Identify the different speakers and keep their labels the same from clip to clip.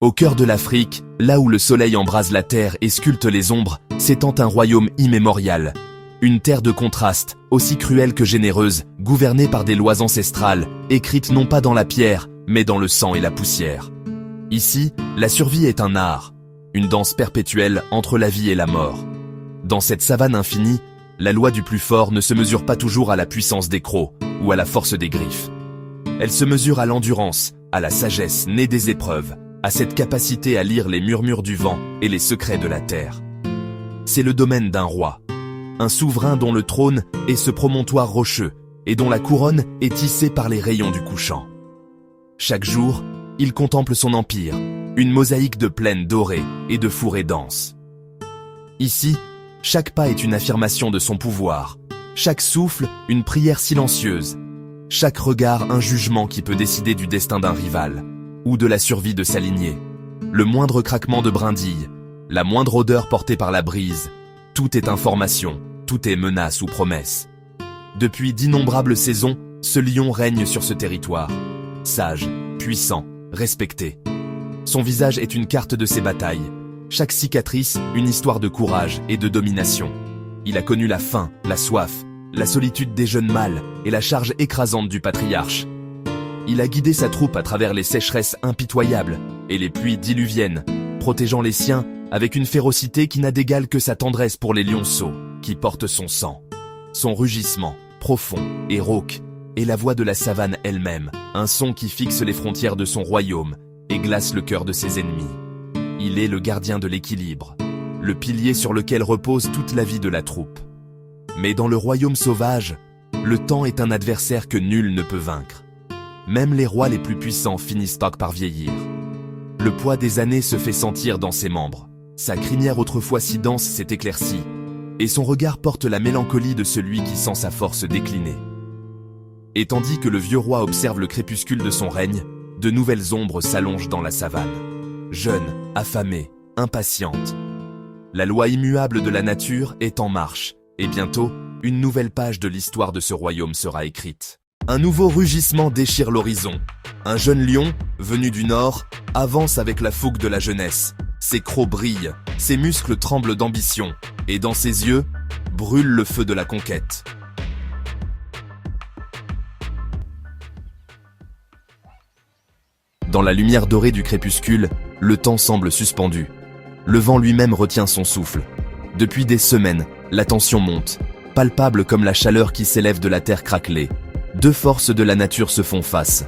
Speaker 1: Au cœur de l'Afrique, là où le soleil embrase la terre et sculpte les ombres, s'étend un royaume immémorial. Une terre de contraste, aussi cruelle que généreuse, gouvernée par des lois ancestrales, écrites non pas dans la pierre, mais dans le sang et la poussière. Ici, la survie est un art, une danse perpétuelle entre la vie et la mort. Dans cette savane infinie, la loi du plus fort ne se mesure pas toujours à la puissance des crocs ou à la force des griffes. Elle se mesure à l'endurance, à la sagesse née des épreuves, à cette capacité à lire les murmures du vent et les secrets de la terre. C'est le domaine d'un roi, un souverain dont le trône est ce promontoire rocheux et dont la couronne est tissée par les rayons du couchant. Chaque jour, il contemple son empire, une mosaïque de plaines dorées et de fourrés denses. Ici, chaque pas est une affirmation de son pouvoir, chaque souffle une prière silencieuse, chaque regard un jugement qui peut décider du destin d'un rival ou de la survie de sa lignée. Le moindre craquement de brindille, la moindre odeur portée par la brise, tout est information, tout est menace ou promesse. Depuis d'innombrables saisons, ce lion règne sur ce territoire. Sage, puissant, respecté. Son visage est une carte de ses batailles. Chaque cicatrice, une histoire de courage et de domination. Il a connu la faim, la soif, la solitude des jeunes mâles et la charge écrasante du patriarche. Il a guidé sa troupe à travers les sécheresses impitoyables et les pluies diluviennes, protégeant les siens avec une férocité qui n'a d'égal que sa tendresse pour les lionceaux qui portent son sang. Son rugissement, profond et rauque, est la voix de la savane elle-même, un son qui fixe les frontières de son royaume et glace le cœur de ses ennemis. Il est le gardien de l'équilibre, le pilier sur lequel repose toute la vie de la troupe. Mais dans le royaume sauvage, le temps est un adversaire que nul ne peut vaincre. Même les rois les plus puissants finissent par vieillir. Le poids des années se fait sentir dans ses membres. Sa crinière autrefois si dense s'est éclaircie, et son regard porte la mélancolie de celui qui sent sa force décliner. Et tandis que le vieux roi observe le crépuscule de son règne, de nouvelles ombres s'allongent dans la savane. Jeune, affamée, impatiente. La loi immuable de la nature est en marche, et bientôt, une nouvelle page de l'histoire de ce royaume sera écrite. Un nouveau rugissement déchire l'horizon. Un jeune lion, venu du nord, avance avec la fougue de la jeunesse. Ses crocs brillent, ses muscles tremblent d'ambition, et dans ses yeux, brûle le feu de la conquête. Dans la lumière dorée du crépuscule, le temps semble suspendu. Le vent lui-même retient son souffle. Depuis des semaines, la tension monte, palpable comme la chaleur qui s'élève de la terre craquelée. Deux forces de la nature se font face.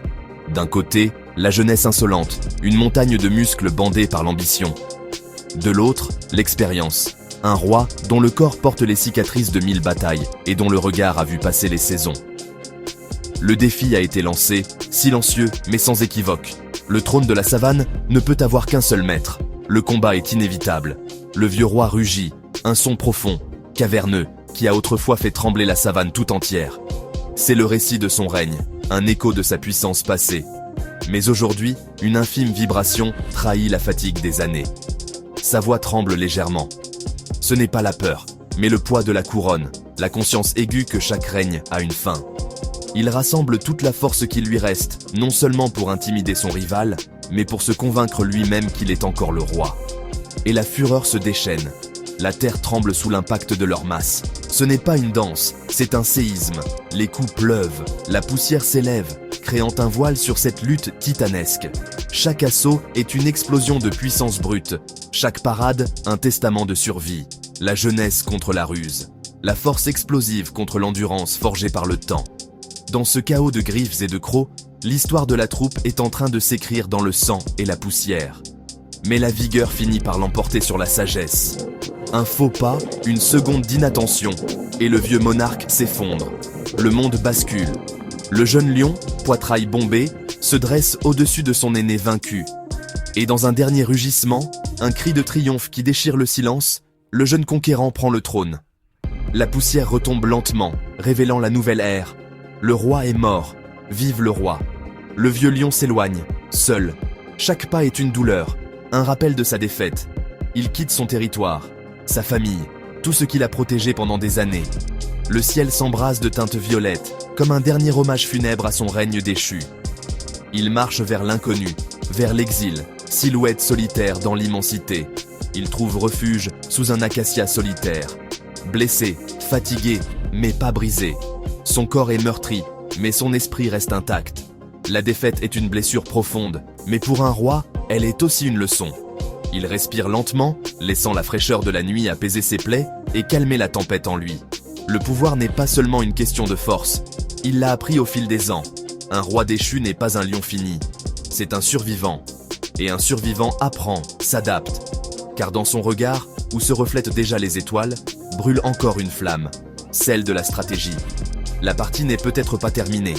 Speaker 1: D'un côté, la jeunesse insolente, une montagne de muscles bandés par l'ambition. De l'autre, l'expérience, un roi dont le corps porte les cicatrices de 1000 batailles et dont le regard a vu passer les saisons. Le défi a été lancé, silencieux mais sans équivoque. Le trône de la savane ne peut avoir qu'un seul maître. Le combat est inévitable. Le vieux roi rugit, un son profond, caverneux, qui a autrefois fait trembler la savane tout entière. C'est le récit de son règne, un écho de sa puissance passée. Mais aujourd'hui, une infime vibration trahit la fatigue des années. Sa voix tremble légèrement. Ce n'est pas la peur, mais le poids de la couronne, la conscience aiguë que chaque règne a une fin. Il rassemble toute la force qui lui reste, non seulement pour intimider son rival, mais pour se convaincre lui-même qu'il est encore le roi. Et la fureur se déchaîne. La terre tremble sous l'impact de leur masse. Ce n'est pas une danse, c'est un séisme. Les coups pleuvent, la poussière s'élève, créant un voile sur cette lutte titanesque. Chaque assaut est une explosion de puissance brute. Chaque parade, un testament de survie. La jeunesse contre la ruse. La force explosive contre l'endurance forgée par le temps. Dans ce chaos de griffes et de crocs, l'histoire de la troupe est en train de s'écrire dans le sang et la poussière. Mais la vigueur finit par l'emporter sur la sagesse. Un faux pas, une seconde d'inattention, et le vieux monarque s'effondre. Le monde bascule. Le jeune lion, poitrail bombé, se dresse au-dessus de son aîné vaincu. Et dans un dernier rugissement, un cri de triomphe qui déchire le silence, le jeune conquérant prend le trône. La poussière retombe lentement, révélant la nouvelle ère. Le roi est mort. Vive le roi. Le vieux lion s'éloigne, seul. Chaque pas est une douleur, un rappel de sa défaite. Il quitte son territoire, sa famille, tout ce qu'il a protégé pendant des années. Le ciel s'embrase de teintes violettes, comme un dernier hommage funèbre à son règne déchu. Il marche vers l'inconnu, vers l'exil, silhouette solitaire dans l'immensité. Il trouve refuge sous un acacia solitaire. Blessé, fatigué, mais pas brisé. Son corps est meurtri, mais son esprit reste intact. La défaite est une blessure profonde, mais pour un roi, elle est aussi une leçon. Il respire lentement, laissant la fraîcheur de la nuit apaiser ses plaies et calmer la tempête en lui. Le pouvoir n'est pas seulement une question de force, il l'a appris au fil des ans. Un roi déchu n'est pas un lion fini, c'est un survivant. Et un survivant apprend, s'adapte. Car dans son regard, où se reflètent déjà les étoiles, brûle encore une flamme, celle de la stratégie. La partie n'est peut-être pas terminée.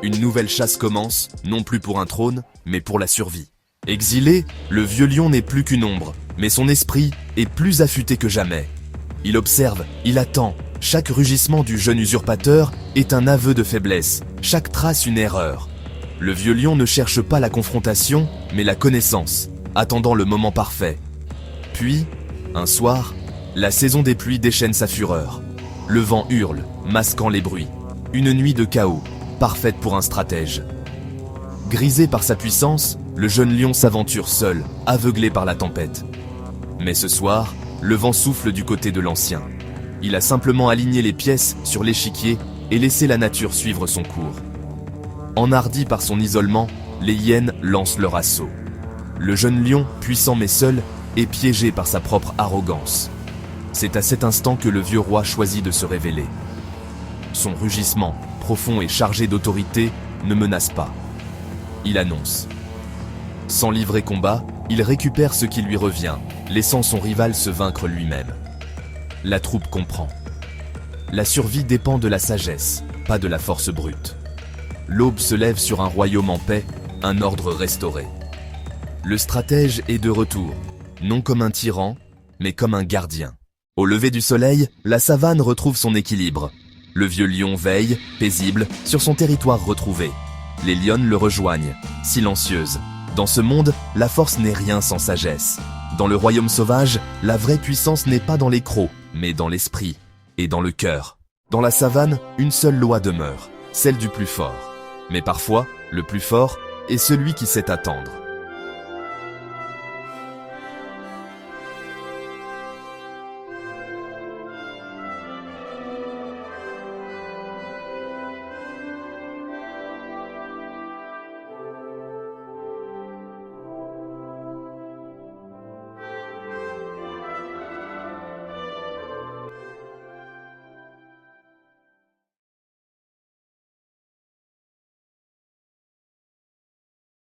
Speaker 1: Une nouvelle chasse commence, non plus pour un trône, mais pour la survie. Exilé, le vieux lion n'est plus qu'une ombre, mais son esprit est plus affûté que jamais. Il observe, il attend. Chaque rugissement du jeune usurpateur est un aveu de faiblesse, chaque trace une erreur. Le vieux lion ne cherche pas la confrontation, mais la connaissance, attendant le moment parfait. Puis, un soir, la saison des pluies déchaîne sa fureur. Le vent hurle, masquant les bruits. Une nuit de chaos, parfaite pour un stratège. Grisé par sa puissance, le jeune lion s'aventure seul, aveuglé par la tempête. Mais ce soir, le vent souffle du côté de l'ancien. Il a simplement aligné les pièces sur l'échiquier et laissé la nature suivre son cours. Enhardi par son isolement, les hyènes lancent leur assaut. Le jeune lion, puissant mais seul, est piégé par sa propre arrogance. C'est à cet instant que le vieux roi choisit de se révéler. Son rugissement, profond et chargé d'autorité, ne menace pas. Il annonce. Sans livrer combat, il récupère ce qui lui revient, laissant son rival se vaincre lui-même. La troupe comprend. La survie dépend de la sagesse, pas de la force brute. L'aube se lève sur un royaume en paix, un ordre restauré. Le stratège est de retour, non comme un tyran, mais comme un gardien. Au lever du soleil, la savane retrouve son équilibre. Le vieux lion veille, paisible, sur son territoire retrouvé. Les lionnes le rejoignent, silencieuses. Dans ce monde, la force n'est rien sans sagesse. Dans le royaume sauvage, la vraie puissance n'est pas dans les crocs, mais dans l'esprit et dans le cœur. Dans la savane, une seule loi demeure, celle du plus fort. Mais parfois, le plus fort est celui qui sait attendre.